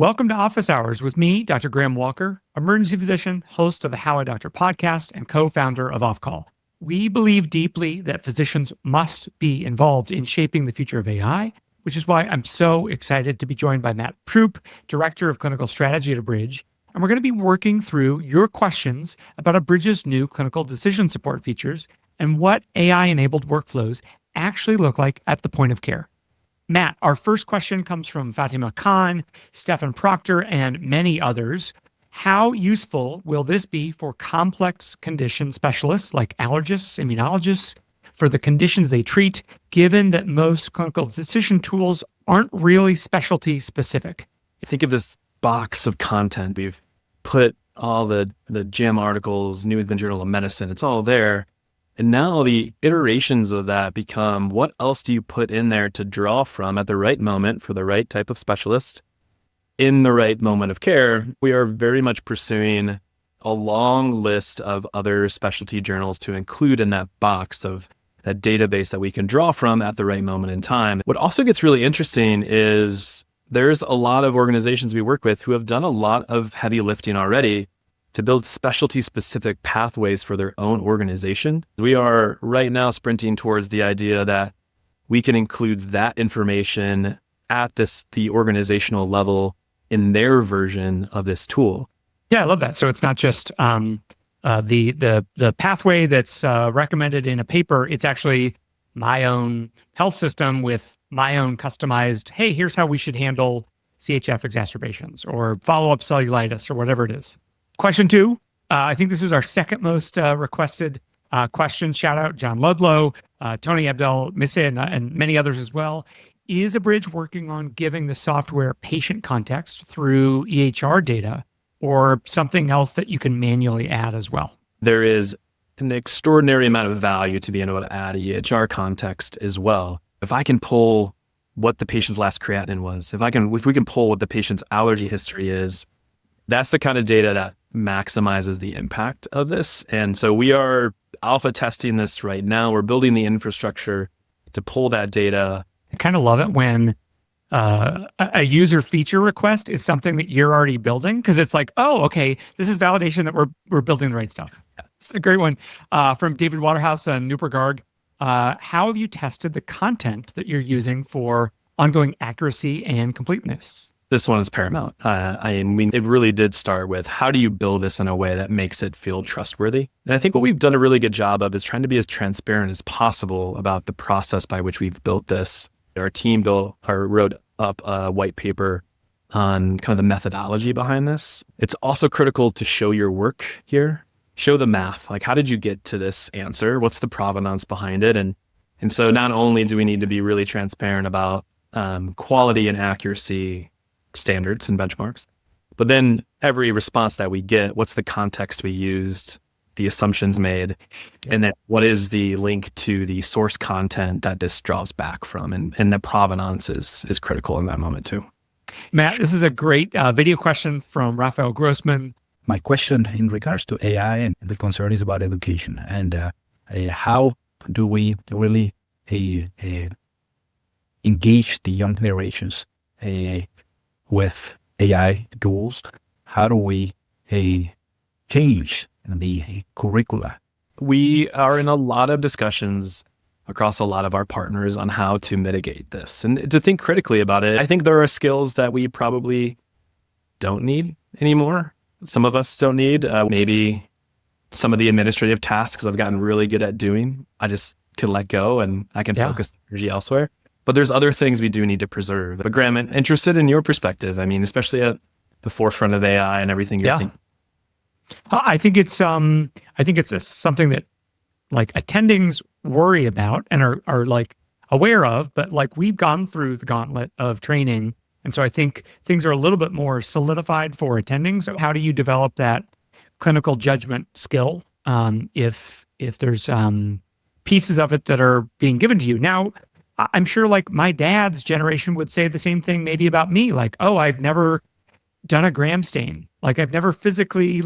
Welcome to Office Hours with me, Dr. Graham Walker, emergency physician, host of the How I Doctor podcast, and co-founder of Offcall. We believe deeply that physicians must be involved in shaping the future of AI, which is why I'm so excited to be joined by Matt Troup, Director of Clinical Strategy at Abridge. And we're going to be working through your questions about Abridge's new clinical decision support features and what AI-enabled workflows actually look like at the point of care. Matt, our first question comes from Fatima Khan, Stephan Proctor, and many others. How useful will this be for complex condition specialists like allergists, immunologists, for the conditions they treat, given that most clinical decision tools aren't really specialty specific? Think of this box of content. We've put all the JAM articles, New England Journal of Medicine, it's all there. And now the iterations of that become, what else do you put in there to draw from at the right moment for the right type of specialist in the right moment of care? We are very much pursuing a long list of other specialty journals to include in that box of that database that we can draw from at the right moment in time. What also gets really interesting is there's a lot of organizations we work with who have done a lot of heavy lifting already to build specialty-specific pathways for their own organization. We are right now sprinting towards the idea that we can include that information at the organizational level in their version of this tool. Yeah, I love that. So it's not just the pathway that's recommended in a paper. It's actually my own health system with my own customized, hey, here's how we should handle CHF exacerbations or follow-up cellulitis or whatever it is. Question 2, I think this was our second most requested question. Shout out John Ludlow, Tony Abdel Misse, and many others as well. Is Abridge working on giving the software patient context through EHR data or something else that you can manually add as well? There is an extraordinary amount of value to being able to add EHR context as well. If I can pull what the patient's last creatinine was, if we can pull what the patient's allergy history is, that's the kind of data that maximizes the impact of this. And so we are alpha testing this right now. We're building the infrastructure to pull that data. I kind of love it when a user feature request is something that you're already building, because it's like, oh, okay, this is validation that we're building the right stuff. Yeah. It's a great one. From David Waterhouse and Nupur Garg. How have you tested the content that you're using for ongoing accuracy and completeness? This one is paramount. I mean, it really did start with, how do you build this in a way that makes it feel trustworthy? And I think what we've done a really good job of is trying to be as transparent as possible about the process by which we've built this. Our team wrote up a white paper on kind of the methodology behind this. It's also critical to show your work here, show the math. Like, how did you get to this answer? What's the provenance behind it? And so not only do we need to be really transparent about quality and accuracy standards and benchmarks, but then every response that we get, what's the context we used, the assumptions made, and then what is the link to the source content that this draws back from, and the provenance is critical in that moment too. Matt, this is a great video question from Raphael Grossman. My question in regards to AI and the concern is about education and how do we really engage the young generations with AI tools? How do we change the curricula? We are in a lot of discussions across a lot of our partners on how to mitigate this and to think critically about it. I think there are skills that we probably don't need anymore. Some of us don't need. Maybe some of the administrative tasks I've gotten really good at doing, I just can let go and I can focus energy elsewhere. But there's other things we do need to preserve. But Graham, I'm interested in your perspective. I mean, especially at the forefront of AI and everything you're thinking. I think it's something that like attendings worry about and are like aware of, but like we've gone through the gauntlet of training. And so I think things are a little bit more solidified for attendings. So how do you develop that clinical judgment skill if there's pieces of it that are being given to you? Now, I'm sure like my dad's generation would say the same thing maybe about me, like, oh, I've never done a gram stain. Like I've never physically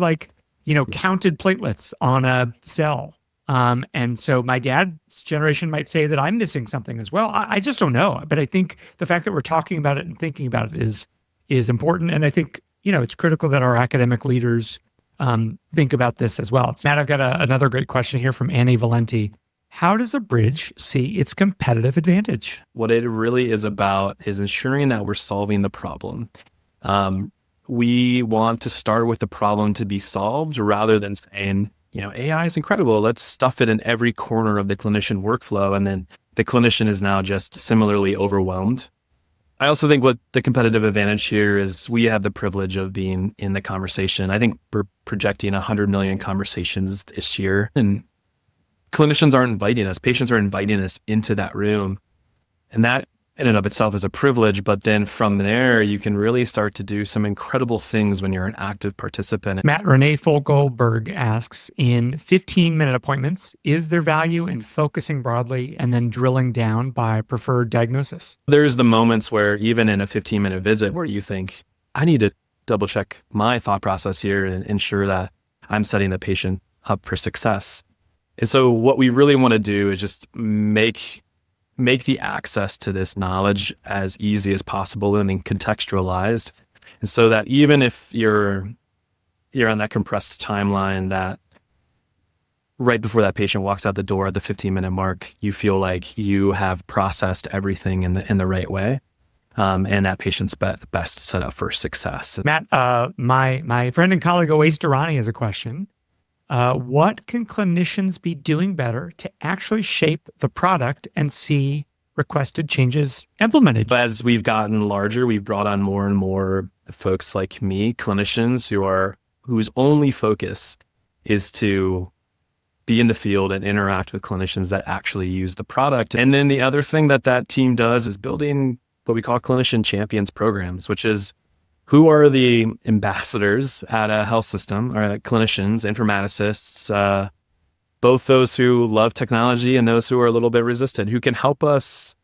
counted platelets on a cell. And so my dad's generation might say that I'm missing something as well. I just don't know. But I think the fact that we're talking about it and thinking about it is is important. And I think, it's critical that our academic leaders think about this as well. Matt, I've got another great question here from Annie Valenti. How does Abridge see its competitive advantage? What it really is about is ensuring that we're solving the problem. We want to start with the problem to be solved rather than saying, AI is incredible. Let's stuff it in every corner of the clinician workflow. And then the clinician is now just similarly overwhelmed. I also think what the competitive advantage here is we have the privilege of being in the conversation. I think we're projecting 100 million conversations this year, and clinicians aren't inviting us. Patients are inviting us into that room. And that in and of itself is a privilege. But then from there, you can really start to do some incredible things when you're an active participant. Matt Renee Folkelberg asks, in 15-minute appointments, is there value in focusing broadly and then drilling down by preferred diagnosis? There's the moments where even in a 15-minute visit where you think, I need to double check my thought process here and ensure that I'm setting the patient up for success. And so what we really want to do is just make the access to this knowledge as easy as possible and then contextualized. And so that even if you're on that compressed timeline that right before that patient walks out the door at the 15-minute mark, you feel like you have processed everything in the right way. And that patient's best set up for success. Matt, my friend and colleague Oais Durrani has a question. What can clinicians be doing better to actually shape the product and see requested changes implemented? As we've gotten larger, we've brought on more and more folks like me, clinicians whose only focus is to be in the field and interact with clinicians that actually use the product. And then the other thing that team does is building what we call clinician champions programs, which is who are the ambassadors at a health system, or clinicians, informaticists, both those who love technology and those who are a little bit resistant, who can help us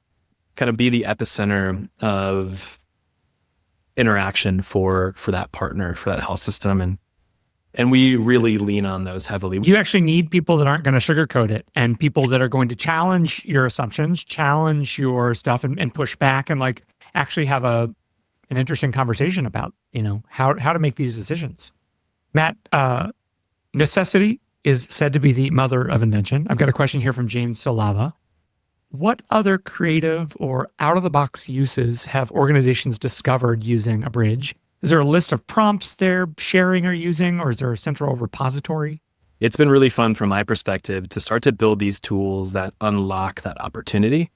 kind of be the epicenter of interaction for that partner, for that health system. And we really lean on those heavily. You actually need people that aren't going to sugarcoat it and people that are going to challenge your assumptions, challenge your stuff and push back and actually have an interesting conversation about, how to make these decisions. Matt, necessity is said to be the mother of invention. I've got a question here from James Salava. What other creative or out-of-the-box uses have organizations discovered using Abridge? Is there a list of prompts they're sharing or using, or is there a central repository? It's been really fun from my perspective to start to build these tools that unlock that opportunity.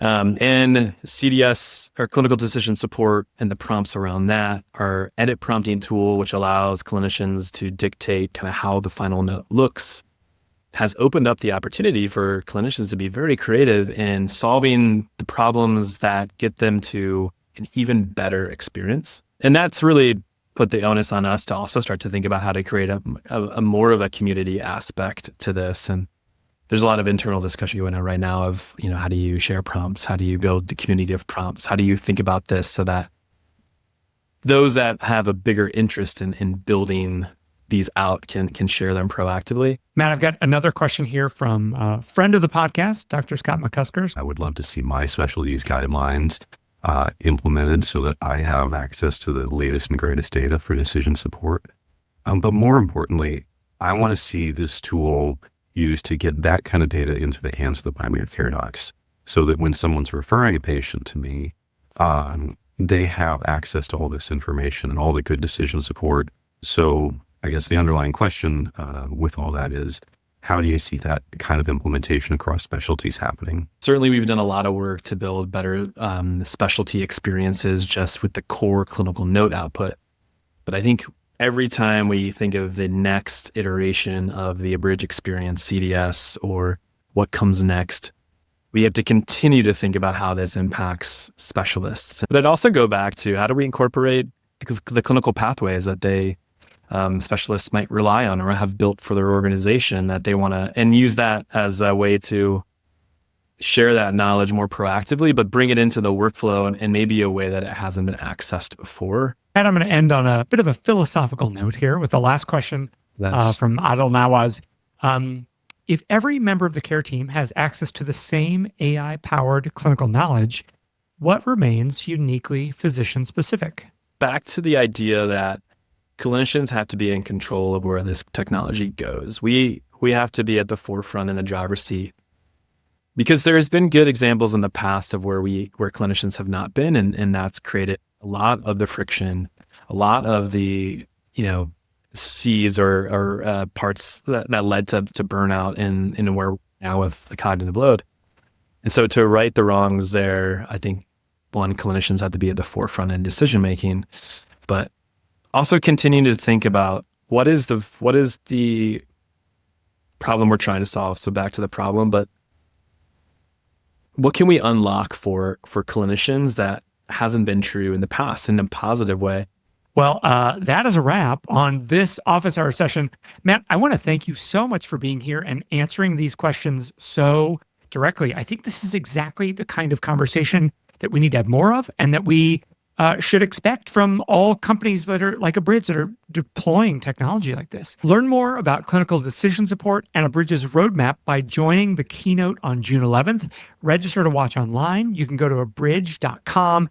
And CDS, or clinical decision support, and the prompts around that, our edit prompting tool, which allows clinicians to dictate kind of how the final note looks, has opened up the opportunity for clinicians to be very creative in solving the problems that get them to an even better experience. And that's really put the onus on us to also start to think about how to create a more of a community aspect to this. And there's a lot of internal discussion going on right now of, how do you share prompts? How do you build the community of prompts? How do you think about this so that those that have a bigger interest in building these out can share them proactively? Matt, I've got another question here from a friend of the podcast, Dr. Scott McCuskers. I would love to see my specialties guidelines implemented so that I have access to the latest and greatest data for decision support. But more importantly, I want to see this tool used to get that kind of data into the hands of the primary care docs so that when someone's referring a patient to me, they have access to all this information and all the good decision support. So I guess the underlying question with all that is, how do you see that kind of implementation across specialties happening? Certainly, we've done a lot of work to build better specialty experiences just with the core clinical note output. But I think every time we think of the next iteration of the Abridge experience, CDS, or what comes next, we have to continue to think about how this impacts specialists. But I'd also go back to how do we incorporate the clinical pathways that specialists might rely on or have built for their organization that they want to, and use that as a way to share that knowledge more proactively, but bring it into the workflow and maybe a way that it hasn't been accessed before. And I'm going to end on a bit of a philosophical note here with the last question from Adil Nawaz. If every member of the care team has access to the same AI-powered clinical knowledge, what remains uniquely physician-specific? back to the idea that clinicians have to be in control of where this technology goes. We have to be at the forefront in the driver's seat, because there's been good examples in the past of where clinicians have not been, and that's created a lot of the friction, a lot of the seeds or parts that led to burnout in where we're now with the cognitive load. And so to right the wrongs there, I think clinicians have to be at the forefront in decision making, but also continuing to think about what is the problem we're trying to solve. So back to the problem, but what can we unlock for clinicians that hasn't been true in the past in a positive way? Well, that is a wrap on this office hour session. Matt, I want to thank you so much for being here and answering these questions so directly. I think this is exactly the kind of conversation that we need to have more of, and that we should expect from all companies that are like Abridge that are deploying technology like this. Learn more about clinical decision support and Abridge's roadmap by joining the keynote on June 11th. Register to watch online. You can go to abridge.com.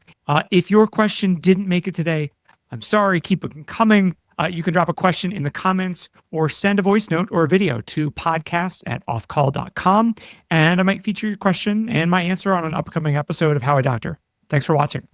If your question didn't make it today, I'm sorry, keep it coming. You can drop a question in the comments or send a voice note or a video to podcast@offcall.com. And I might feature your question and my answer on an upcoming episode of How I Doctor. Thanks for watching.